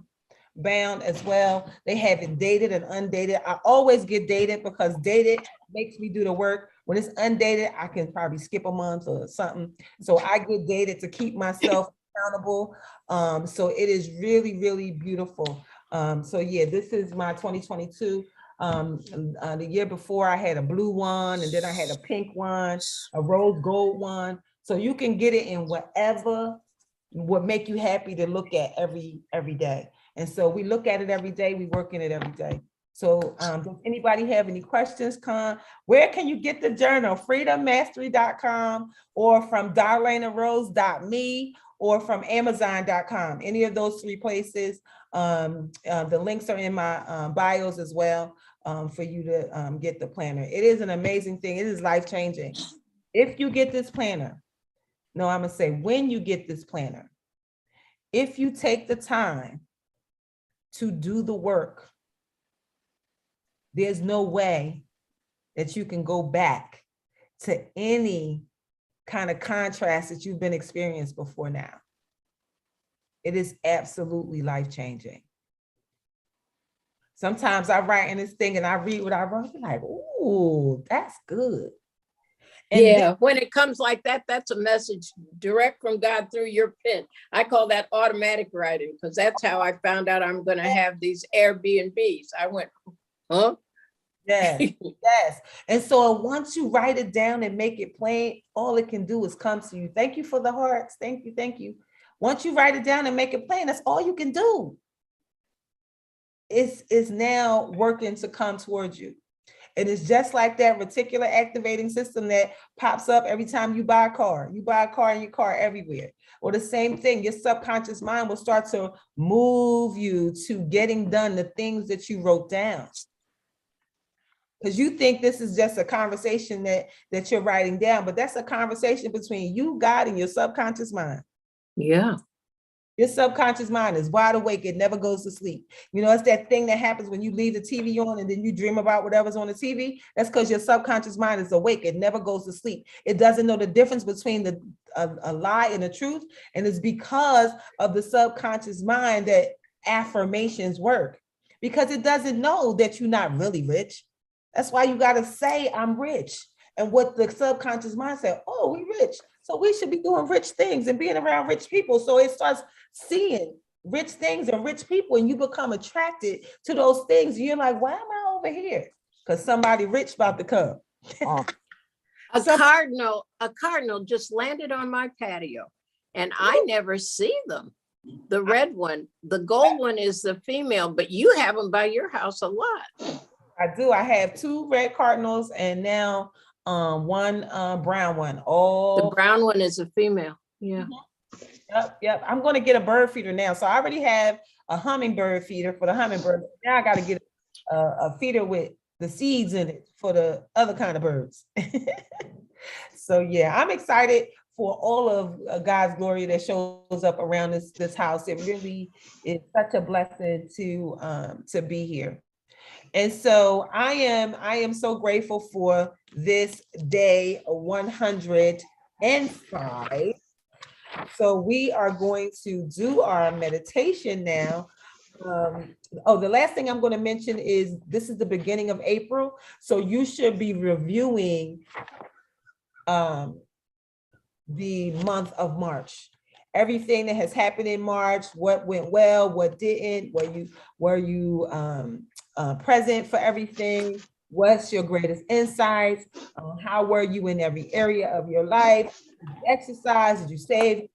as well. They have it dated and undated. I always get dated because dated makes me do the work. When it's undated, I can probably skip a month or something. So I get dated to keep myself accountable. So it is really, really beautiful. So yeah, this is my 2022. The year before I had a blue one, and then I had a pink one, a rose gold one. So you can get it in whatever would make you happy to look at every day. And so we look at it every day, we work in it every day. So does anybody have any questions? Where can you get the journal? freedommastery.com or from darlainarose.me or from amazon.com. Any of those 3 places. The links are in my bios as well for you to get the planner. It is an amazing thing. It is life-changing. If you get this planner, no, I'm gonna say when you get this planner, if you take the time to do the work, there's no way that you can go back to any kind of contrast that you've been experienced before now. It is absolutely life-changing. Sometimes I write in this thing and I read what I wrote, I'm like, ooh, that's good. And yeah, when it comes like that, that's a message direct from God through your pen. I call that automatic writing because that's how I found out I'm going to have these Airbnbs. I went, huh? Yes, yes. And so once you write it down and make it plain, all it can do is come to you. Thank you for the hearts. Thank you. Thank you. Once you write it down and make it plain, that's all you can do. It's now working to come towards you. And it's just like that reticular activating system that pops up every time you buy a car. You buy a car and your car everywhere. Or the same thing, your subconscious mind will start to move you to getting done the things that you wrote down. Because you think this is just a conversation that you're writing down, but that's a conversation between you, God, and your subconscious mind. Yeah. Your subconscious mind is wide awake. It never goes to sleep. You know, it's that thing that happens when you leave the TV on and then you dream about whatever's on the TV. That's because your subconscious mind is awake. It never goes to sleep. It doesn't know the difference between a lie and the truth. And it's because of the subconscious mind that affirmations work, because it doesn't know that you're not really rich. That's why you got to say, I'm rich. And what the subconscious mind said, oh, we rich. So we should be doing rich things and being around rich people. So it starts seeing rich things and rich people, and you become attracted to those things. You're like, why am I over here? Because somebody rich about to come. A cardinal just landed on my patio and I never see them. The red one, the gold one is the female, but you have them by your house a lot. I do. I have 2 red cardinals and now one brown one. Oh, the brown one is a female. Yeah. Yep. I'm going to get a bird feeder now. So I already have a hummingbird feeder for the hummingbird. Now I got to get a feeder with the seeds in it for the other kind of birds. So yeah, I'm excited for all of God's glory that shows up around this house. It really is such a blessing to be here. And so I am so grateful for this day 105. So we are going to do our meditation now. The last thing I'm going to mention is this is the beginning of April. So you should be reviewing the month of March. Everything that has happened in March, what went well, what didn't, were you present for everything? What's your greatest insights? How were you in every area of your life? Did you exercise? Did you save?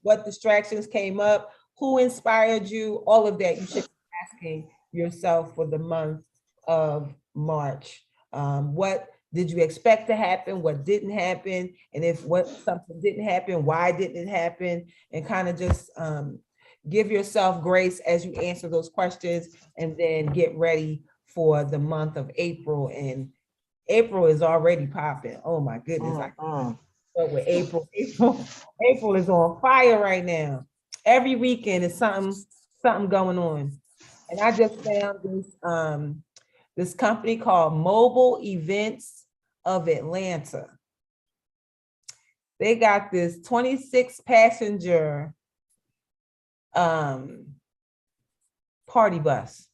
What distractions came up? Who inspired you? All of that you should be asking yourself for the month of March. What did you expect to happen? What didn't happen? And if something didn't happen, why didn't it happen? And kind of just give yourself grace as you answer those questions, and then get ready for the month of April. And April is already popping. Oh my goodness. But with April is on fire right now. Every weekend is something going on. And I just found this company called Mobile Events of Atlanta. They got this 26 passenger party bus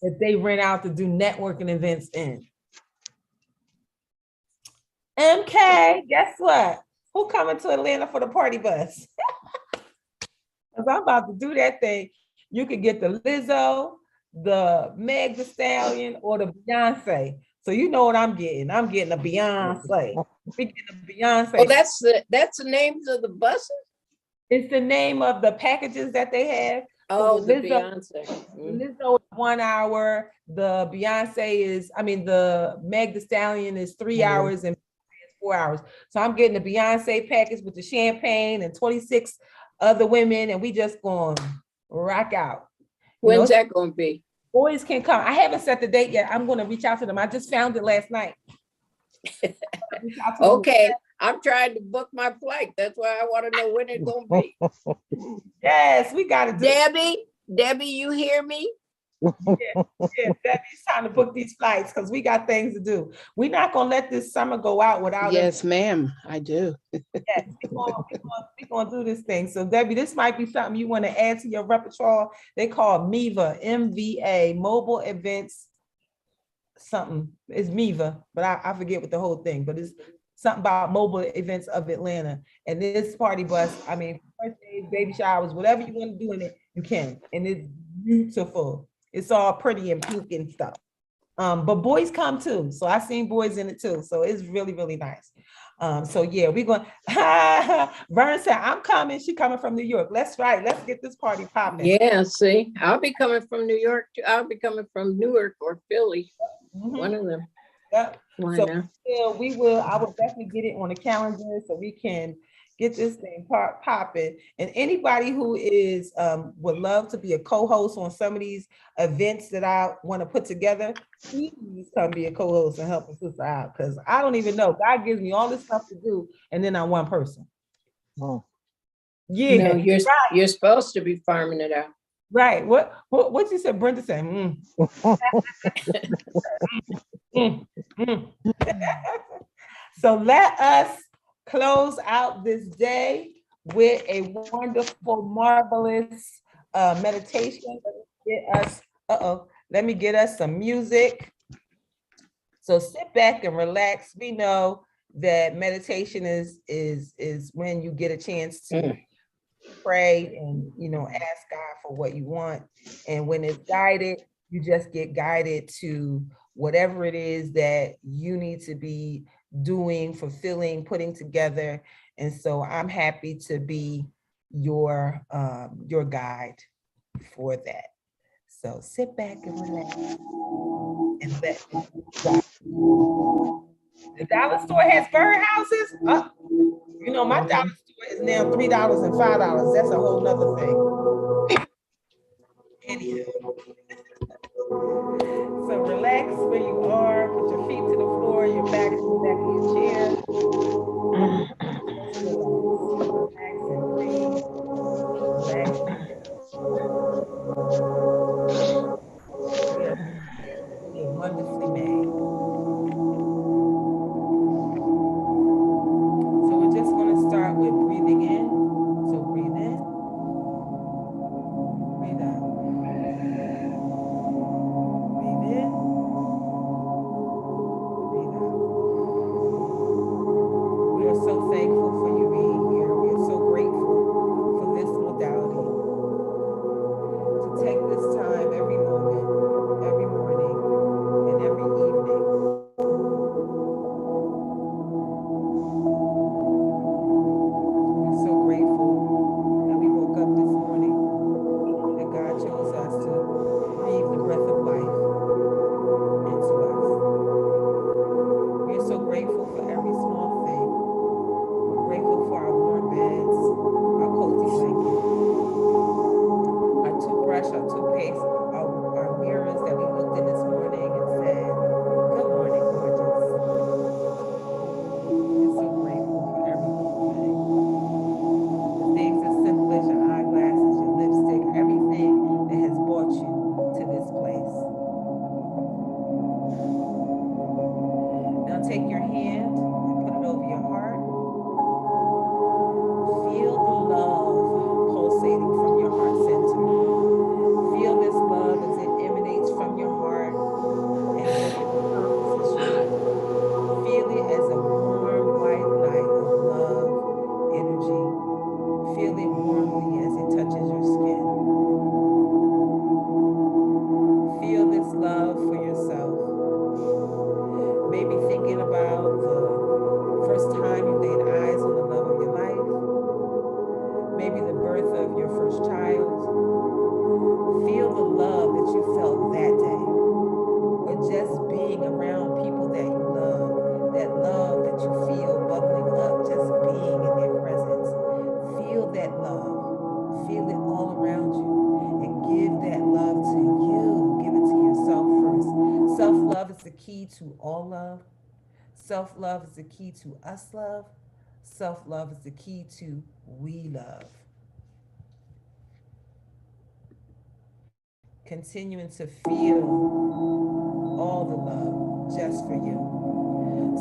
that they rent out to do networking events in. MK, guess what? Who coming to Atlanta for the party bus? Because I'm about to do that thing. You could get the Lizzo, the Meg Thee Stallion, or the Beyonce. So you know what I'm getting. I'm getting a Beyonce. We getting a Beyonce. Oh, that's the names of the buses? It's the name of the packages that they have. Oh, So the Lizzo, Beyonce. Lizzo is 1 hour. The Beyonce is, the Meg Thee Stallion is 3 hours and 4 hours. So I'm getting the Beyonce package with the champagne and 26 other women, and we just going to rock out. When's that going to be? Boys can come. I haven't set the date yet. I'm going to reach out to them. I just found it last night. Okay, I'm trying to book my flight. That's why I want to know when it's going to be. Yes, we got to do Debbie, you hear me? Yeah, Debbie's trying to book these flights because we got things to do. We're not going to let this summer go out without Yes, ma'am, I do. Yes, we're gonna do this thing. So Debbie, this might be something you want to add to your repertoire. They call MIVA, MVA, Mobile Events, something. It's MIVA, but I forget what the whole thing, but it's something about Mobile Events of Atlanta. And this party bus, birthdays, baby showers, whatever you want to do in it, you can. And it's beautiful. It's all pretty and pink and stuff. But boys come too. So I've seen boys in it too. So it's really, really nice. So yeah, we're going, Vern said, I'm coming. She coming from New York. Let's get this party popping. Yeah, see, I'll be coming from New York. I'll be coming from Newark or Philly. One of them. Yep. So I will definitely get it on the calendar so we can get this thing popping. And anybody who is would love to be a co-host on some of these events that I want to put together, please come be a co-host and help a sister out, because I don't even know. God gives me all this stuff to do, and then I'm one person. Oh. Yeah, no, you're supposed to be farming it out. right. What you said, Brenda said? So let us close out this day with a wonderful, marvelous meditation. Let me get us some music. So sit back and relax. We know that meditation is when you get a chance to pray and ask God for what you want. And when it's guided, you just get guided to whatever it is that you need to be doing, fulfilling, putting together. And so I'm happy to be your guide for that. So sit back and relax and let God. The dollar store has birdhouses. My dollar store is now $3 and $5. That's a whole nother thing. Anyhow. So relax where you are, put your feet to the floor, your back to the back of your chair. Just relax and breathe. Relax and we are wonderfully made. So we're just going to start with breathing in. So breathe in, breathe out. Breathe in, breathe out. We are so thankful for you being here. We are so grateful for this modality. To take this time every moment, every morning, and every evening be thinking about the first time you laid eyes on the love of your life, maybe the birth of your first child. Feel the love that you felt that day, or just being around people that you love, that love that you feel bubbling up, just being in their presence. Feel that love, feel it all around you, and give that love to you. Give it to yourself first. Self-love is the key to all love. Self-love is the key to us love. Self-love is the key to we love. Continuing to feel all the love just for you.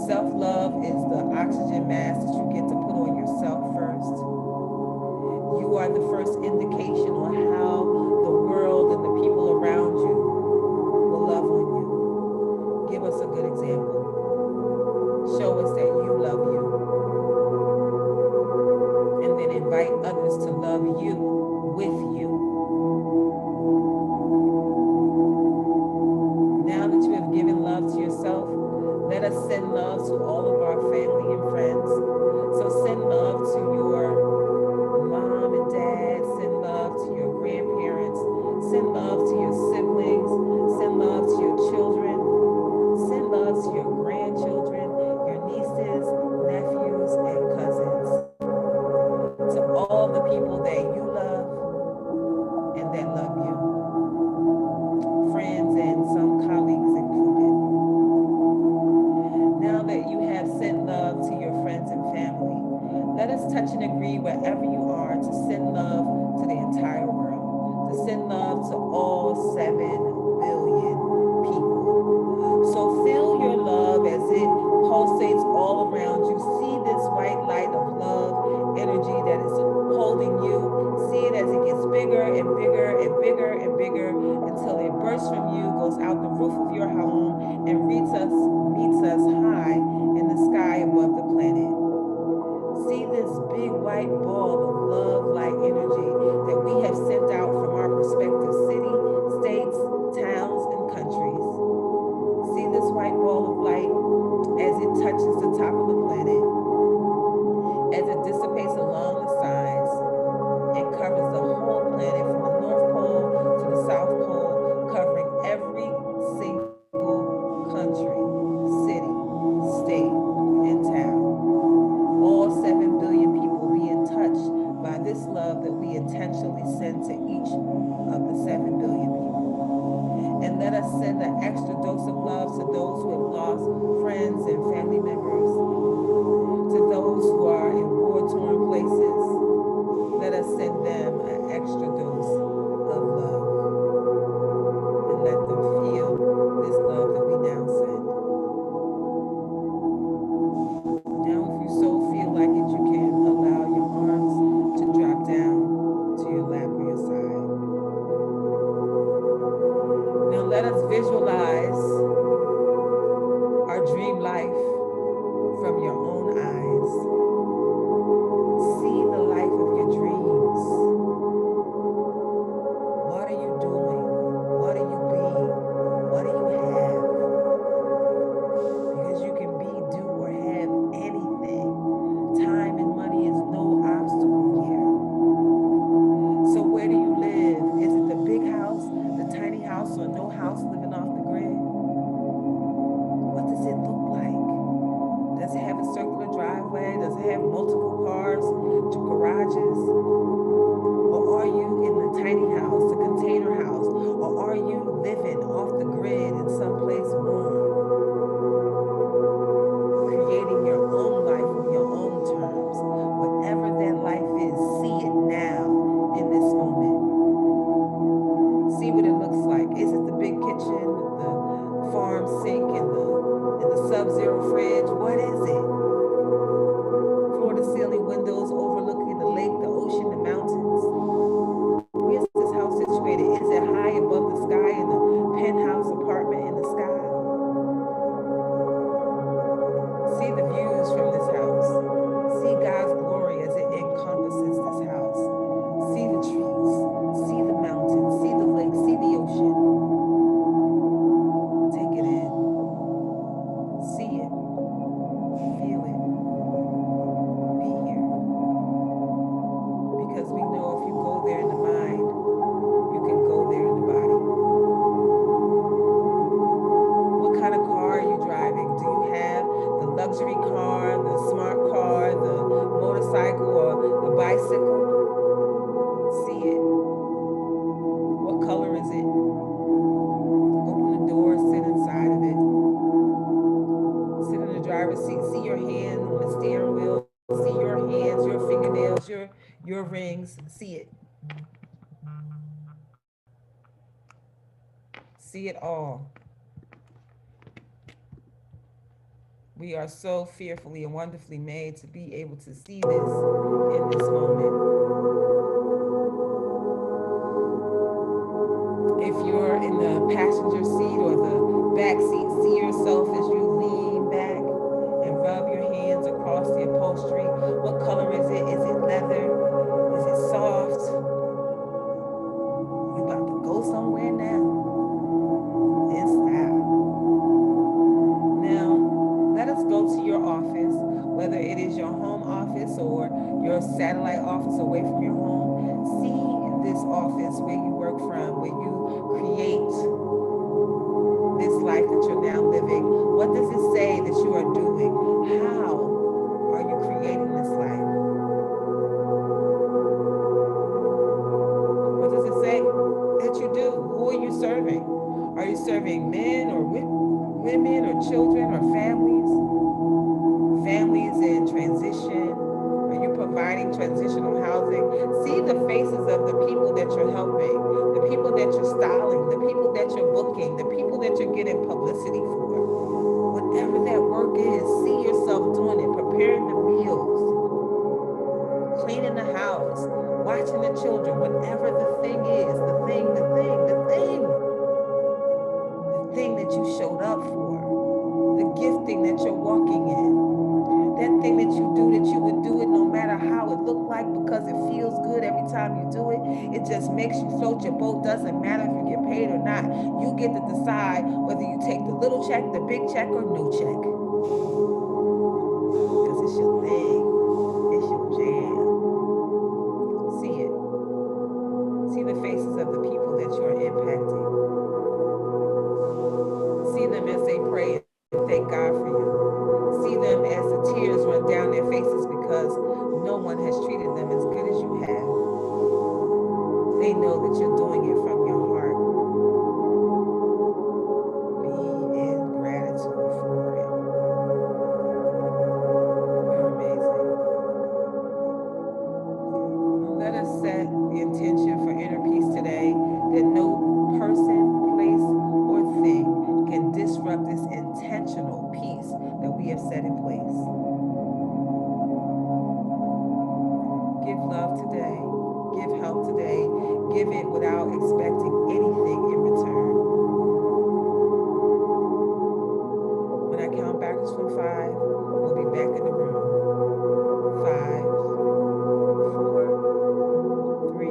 Self-love is the oxygen mask that you get to put on yourself first. You are the first indication on how the world and the people around you will love on you. Give us a good example. Show us that you love you. And then invite others to love you with you. Now that you have given love to yourself, let us send love to all of our family and friends. So send love to your mom and dad, send love to your grandparents, send love to your siblings, send love to your children, send love to your grandchildren, your nieces, nephews, and cousins. To all the people that you love and that love you. Friends and some colleagues included. Now that you have sent love to your friends and family, let us touch and agree wherever you are to send love to the entire world, to send love to all 7 billion people. So feel your love as it pulsates all around you. See this white light of love, energy that is holding you. See it as it gets bigger and bigger and bigger and bigger until it bursts from you, goes out the roof of your home, and meets us high in the sky above the planet. See this big white ball of love, light energy that we have sent out from our respective cities, states, towns, and countries. See this white ball of light as it touches the top of the planet, as it dissipates along the sides and covers the whole planet from the North Pole to the South Pole, covering every single country, city, state, and town. All 7 billion people being touched by this love that we intentionally send to each of the 7 billion people. And let us send an extra dose of love to those who have lost friends and family members, to those who are in war-torn places. Let us send them an extra dose of love and let them feel this love that we now send. Now, if you so feel like it, you can allow your arms to drop down to your lap or your side. Now, let us visualize our dream life from your own eyes. See the life of your dreams. What are you doing? What are you being? What do you have? Because you can be, do, or have anything. Time and money is no obstacle here. So where do you live? Is it the big house, the tiny house, or no house living off the grid? What does it look like? Does it have a circular driveway? Does it have multiple cars, garages? Or are you in the tiny house, the container house? Or are you living off the grid in some place warm? Creating your own life on your own terms. Whatever that life is, see it now in this moment. See what it looks like. Is it the big kitchen with the farm sink and the sub-zero fridge? What is it? Floor-to-ceiling windows overlooking the lake, the ocean, the mountains. Where's this house situated? Is it high above the sky in the penthouse apartment in the sky? See the views from this house. See God's glory as it encompasses this house. See the trees. See the mountains. See the lake. See the ocean. Take it in. See it. things, see it. See it all. We are so fearfully and wonderfully made to be able to see this in this moment. If you're in the passenger seat or the back seat, see yourself as you lean back and rub your hands across the upholstery. What color is it? Is it leather? Is it soft? You about to go somewhere now in style. Now, let us go to your office, whether it is your home office or your satellite office away from your home. See this office where you work from, where you create this life that you're now living. What does it say that you are doing? How are you creating this life? What does it say that you do? Who are you serving? Are you serving men or women or children or families? Families in transition? Are you providing transitional housing? See the faces of the people that you're helping, the people that you're styling, the people that you're booking, the people that you're getting publicity for. Whatever that work is, see yourself doing it, preparing the meals, cleaning the house, watching the children, whatever the thing is, the thing that you showed up for, the gifting that you're walking in. That thing that you do, that you would do it no matter how it looked like, because it feels good every time you do it. It just makes you float your boat. Doesn't matter if you get paid or not. You get to decide whether you take the little check, the big check, or no check. Because it's your thing. It's your jam. See it. See the faces of the people that you are impacting. See them as they pray and thank God for you. See them as the tears run down their faces because no one has treated them as good as you have. They know that you're doing it from your heart. Be in gratitude for it. You're amazing. Now let us set the intention for inner peace today, that no person, place, or thing can disrupt this intentional peace that we have set in place. Give love today, give help today, give it without expecting anything in return. When I count backwards from 5, we'll be back in the room. 5, 4, 3,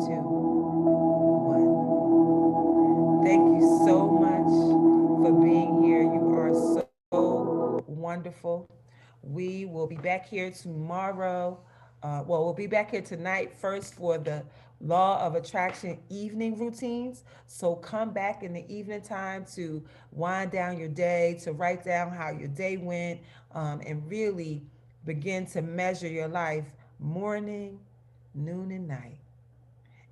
2, 1. Thank you so much for being here. You are so wonderful. We will be back here tomorrow. We'll be back here tonight first for the Law of Attraction evening routines. So come back in the evening time to wind down your day, to write down how your day went, and really begin to measure your life morning, noon, and night.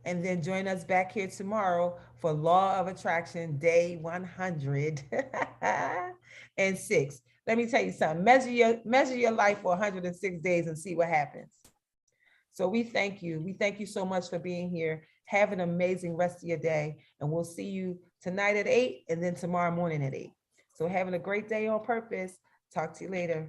And then join us back here tomorrow for Law of Attraction day 106. Let me tell you something. Measure your life for 106 days and see what happens. So we thank you. We thank you so much for being here. Have an amazing rest of your day. And we'll see you tonight at 8 and then tomorrow morning at 8. So having a great day on purpose. Talk to you later.